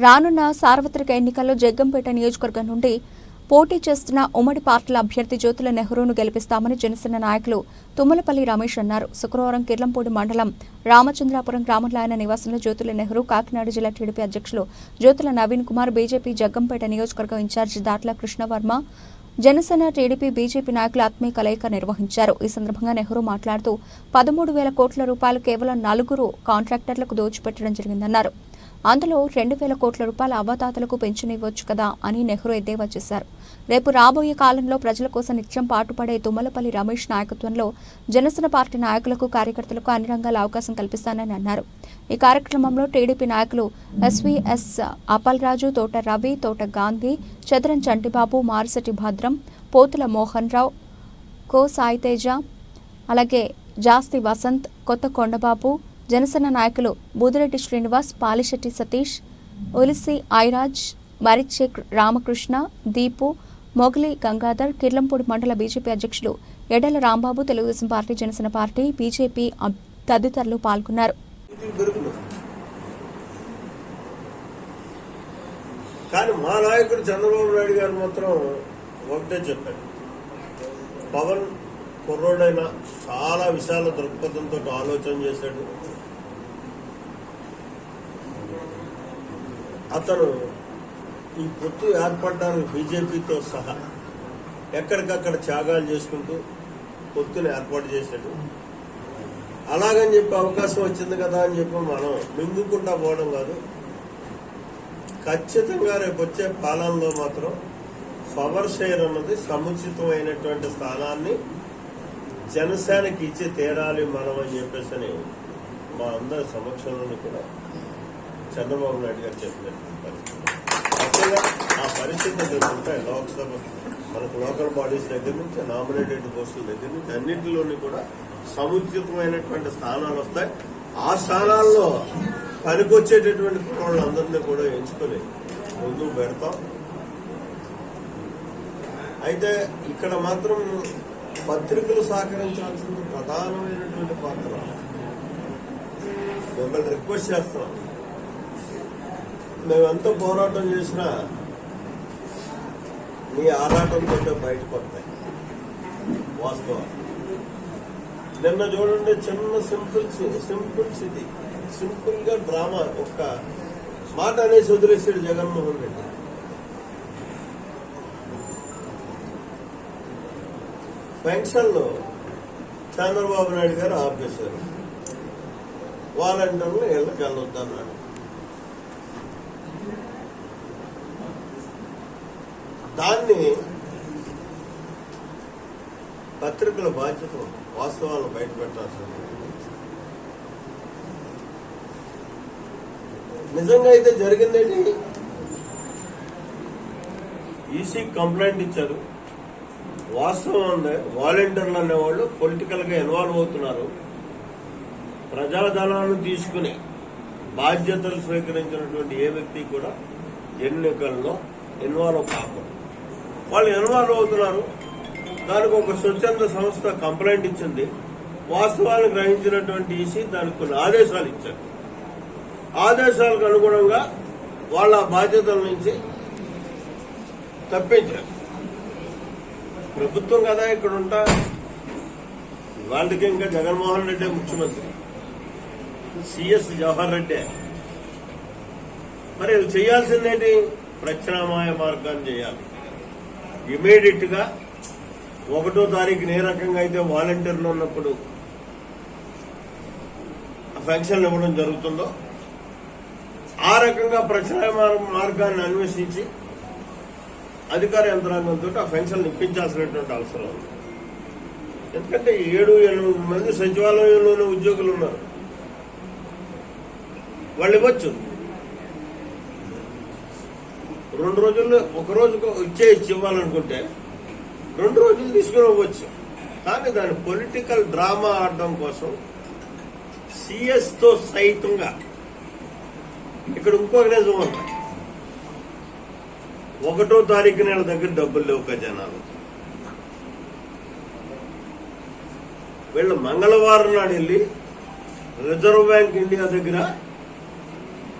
రానున్న సార్వత్రిక ఎన్నికల్లో జగ్గంపేట నియోజకవర్గం నుండి పోటీ చేస్తున్న ఉమ్మడి పార్టీల అభ్యర్థి జ్యోతుల నెహ్రూను గెలిపిస్తామని జనసేన నాయకులు తుమ్మలపల్లి రమేష్ అన్నారు. శుక్రవారం కిర్లంపూడి మండలం రామచంద్రాపురం గ్రామంలో ఆయన నివాసంలో జ్యోతుల నెహ్రూ, కాకినాడ జిల్లా టీడీపీ అధ్యక్షులు జ్యోతుల నవీన్ కుమార్, బీజేపీ జగ్గంపేట నియోజకవర్గం ఇన్ఛార్జి దాట్ల కృష్ణవర్మ, జనసేన, టీడీపీ, బీజేపీ నాయకులు ఆత్మీయ కలయిక నిర్వహించారు. ఈ సందర్భంగా నెహ్రూ మాట్లాడుతూ 13,000 కోట్ల రూపాయలు కేవలం 4 కాంట్రాక్టర్లకు దోచిపెట్టడం జరిగిందన్నారు. అందులో 2,000 కోట్ల రూపాయల అవ్వాతాతలకు పెన్షన్ ఇవ్వచ్చు కదా అని నెహ్రూ ఎద్దేవా చేశారు. రేపు రాబోయే కాలంలో ప్రజల కోసం నిత్యం పాటుపడే తుమ్మలపల్లి రమేష్ నాయకత్వంలో జనసేన పార్టీ నాయకులకు, కార్యకర్తలకు అన్ని రంగాల అవకాశం కల్పిస్తానని అన్నారు. ఈ కార్యక్రమంలో టీడీపీ నాయకులు ఎస్వీఎస్ అప్పలరాజు, తోట రవి, తోట గాంధీ, చదరం చంటిబాబు, మారిశెట్టి భద్రం, పోతుల మోహన్ రావు, కో సాయితేజ, అలాగే జాస్తి వసంత్, కొత్త కొండబాబు, జనసేన నాయకులు బూదిరెడ్డి శ్రీనివాస్, పాలిశెట్టి సతీష్, ఉలిసి ఐరాజ్, మరిచేక్ రామకృష్ణ, దీపు, మొగలి గంగాధర్, కిర్లంపూడి మండల బీజేపీ అధ్యక్షులు ఎడల Rambabu, Telugu Desam party, Janasena party, BJP తదితరులు పాల్గొన్నారు. కానీ మా నాయకుడు చంద్రబాబు నాయుడు గారు మాత్రం ఒకటే చెప్పారు, పవన్ కుర్రోడైనా చాలా విశాల దృక్పథంతో ఆలోచన చేశాడు. అతను ఈ పొత్తు ఏర్పడడానికి బీజేపీతో సహా ఎక్కడికక్కడ త్యాగాలు చేసుకుంటూ పొత్తుని ఏర్పాటు చేశాడు. అలాగని చెప్పి అవకాశం వచ్చింది కదా అని చెప్పి మనం మింగుకుంటా పోవడం కాదు. ఖచ్చితంగా రేపు వచ్చే పాలనలో మాత్రం పవర్ షేర్ అన్నది సముచితమైనటువంటి స్థానాన్ని జనసేనకి ఇచ్చి తీరాలి మనం అని చెప్పేసి మా అందరి సమక్షంలోని కూడా చంద్రబాబు నాయుడు గారు చెప్పినటువంటి పరిస్థితి. ముఖ్యంగా ఆ పరిస్థితి ఉంటాయి. లోక్సభ మనకు లోకల్ బాడీస్ దగ్గర నుంచి, నామినేటెడ్ పోస్టుల దగ్గర నుంచి అన్నింటిలోని కూడా సముచితమైనటువంటి స్థానాలు వస్తాయి. ఆ స్థానాల్లో పనికొచ్చేటటువంటి వాళ్ళందరినీ కూడా ఎంచుకొని ముందుకు పెడతాం. అయితే ఇక్కడ మాత్రం పత్రికలు సహకరించాల్సింది ప్రధానమైనటువంటి పాత్ర. మిమ్మల్ని రిక్వెస్ట్ చేస్తున్నాం, మేమెంత పోరాటం చేసినా మీ ఆరాటంతో బయటపడతాయి వాస్తవం. నిన్న చూడండి, చిన్న సింపుల్ గా డ్రామా ఒక్క మాట అనేసి వదిలేసాడు జగన్మోహన్ రెడ్డి. పెన్షన్లో చంద్రబాబు నాయుడు గారు ఆపేశారు. వాలంటీర్లు ఇళ్లకు వెళ్ళొద్దన్నాడు. దాన్ని పత్రికల బాధ్యత వాస్తవాలను బయటపెట్టాల్సింది. నిజంగా అయితే జరిగిందేంటి, ఈసీ కంప్లైంట్ ఇచ్చారు. వాస్తవం ఉంది, వాలంటీర్లు అనేవాళ్ళు పొలిటికల్ గా ఇన్వాల్వ్ అవుతున్నారు. ప్రజాధనాన్ని తీసుకుని బాధ్యతలు స్వీకరించినటువంటి ఏ వ్యక్తి కూడా ఎన్నికల్లో ఇన్వాల్వ్ కాకూడదు. వాళ్ళు ఇన్వాల్వ్ అవుతున్నారు. దానికి ఒక స్వచ్ఛంద సంస్థ కంప్లైంట్ ఇచ్చింది. వాస్తవాలను గ్రహించినటువంటి ఈసీ దానికి కొన్ని ఆదేశాలు ఇచ్చారు. ఆదేశాలకు అనుగుణంగా వాళ్ళ బాధ్యతల నుంచి తప్పించారు. ప్రభుత్వం కదా ఇక్కడ ఉంటా, వాళ్ళకి ఇంకా జగన్మోహన్ రెడ్డి ముఖ్యమంత్రి, సిఎస్ జవహర్ రెడ్డి. మరి ఇది చేయాల్సిందేంటి, ప్రత్యామ్నాయ మార్గాన్ని చేయాలి. ఇమీడియట్ గా 1వ తారీఖున ఏ రకంగా అయితే వాలంటీర్లు ఉన్నప్పుడు పెన్షన్లు ఇవ్వడం జరుగుతుందో ఆ రకంగా ప్రత్యామ్నాయ మార్గాన్ని అన్వేషించి అధికార యంత్రాంగంతో ఆ పెన్షన్లు ఇప్పించాల్సినటువంటి అవసరం ఉంది. ఎందుకంటే 7-8 మంది సచివాలయంలోనే ఉద్యోగులు ఉన్నారు. వాళ్ళు ఇవ్వచ్చు. 2 రోజుల్లో, ఒక రోజుకు ఇచ్చి ఇవ్వాలనుకుంటే 2 రోజులు తీసుకుని ఇవ్వచ్చు. కానీ దాని పొలిటికల్ డ్రామా ఆడడం కోసం సిఎస్ తో సైతంగా ఇక్కడ ఇంకొక నిజం ఉంది. 1వ తారీఖు నెల దగ్గర డబ్బులు లేవు ఖజానాలు. వీళ్ళు మంగళవారం నాడు వెళ్ళి రిజర్వ్ బ్యాంక్ ఇండియా దగ్గర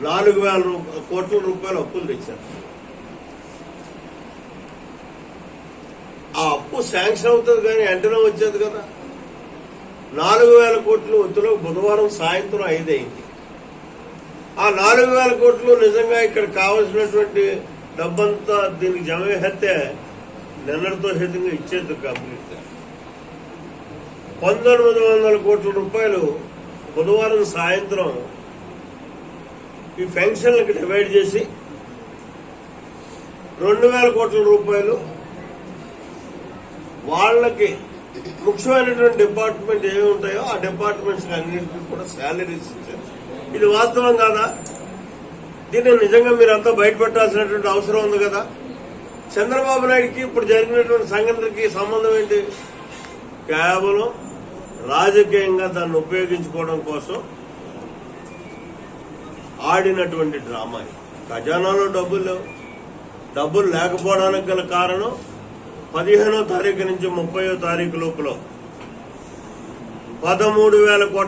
4,000 కోట్ల రూపాయలు అప్పులు తెచ్చారు. ఆ అప్పు శాంక్షన్ అవుతుంది కానీ వెంటనే వచ్చేది కదా. 4,000 కోట్లు ఒత్తులో బుధవారం సాయంత్రం 5 అయింది. ఆ 4,000 కోట్లు నిజంగా ఇక్కడ కావాల్సినటువంటి డబ్బంతా దీనికి జమ చేస్తే నిన్నటితో సహితంగా ఇచ్చేది కంప్లీట్ గా. 1,900 కోట్ల రూపాయలు బుధవారం సాయంత్రం ఈ పెన్షన్లకు డివైడ్ చేసి 2,000 కోట్ల రూపాయలు వాళ్ళకి ముఖ్యమైనటువంటి డిపార్ట్మెంట్ ఏమి ఉంటాయో ఆ డిపార్ట్మెంట్స్ అన్నింటికి కూడా శాలరీస్ ఇచ్చారు. ఇది వాస్తవం కాదా? దీన్ని నిజంగా మీరంతా బయటపెట్టాల్సినటువంటి అవసరం ఉంది కదా. చంద్రబాబు నాయుడికి ఇప్పుడు జరిగినటువంటి సంఘటనకి సంబంధం ఏంటి? కేవలం రాజకీయంగా దాన్ని ఉపయోగించుకోవడం కోసం ఆడినటువంటి డ్రామా. ఖజానాలో డబ్బులు లేవు. డబ్బులు లేకపోవడానికి గల కారణం 15వ తారీఖు నుంచి 30వ తారీఖు లోపల 13,000 కోట్ల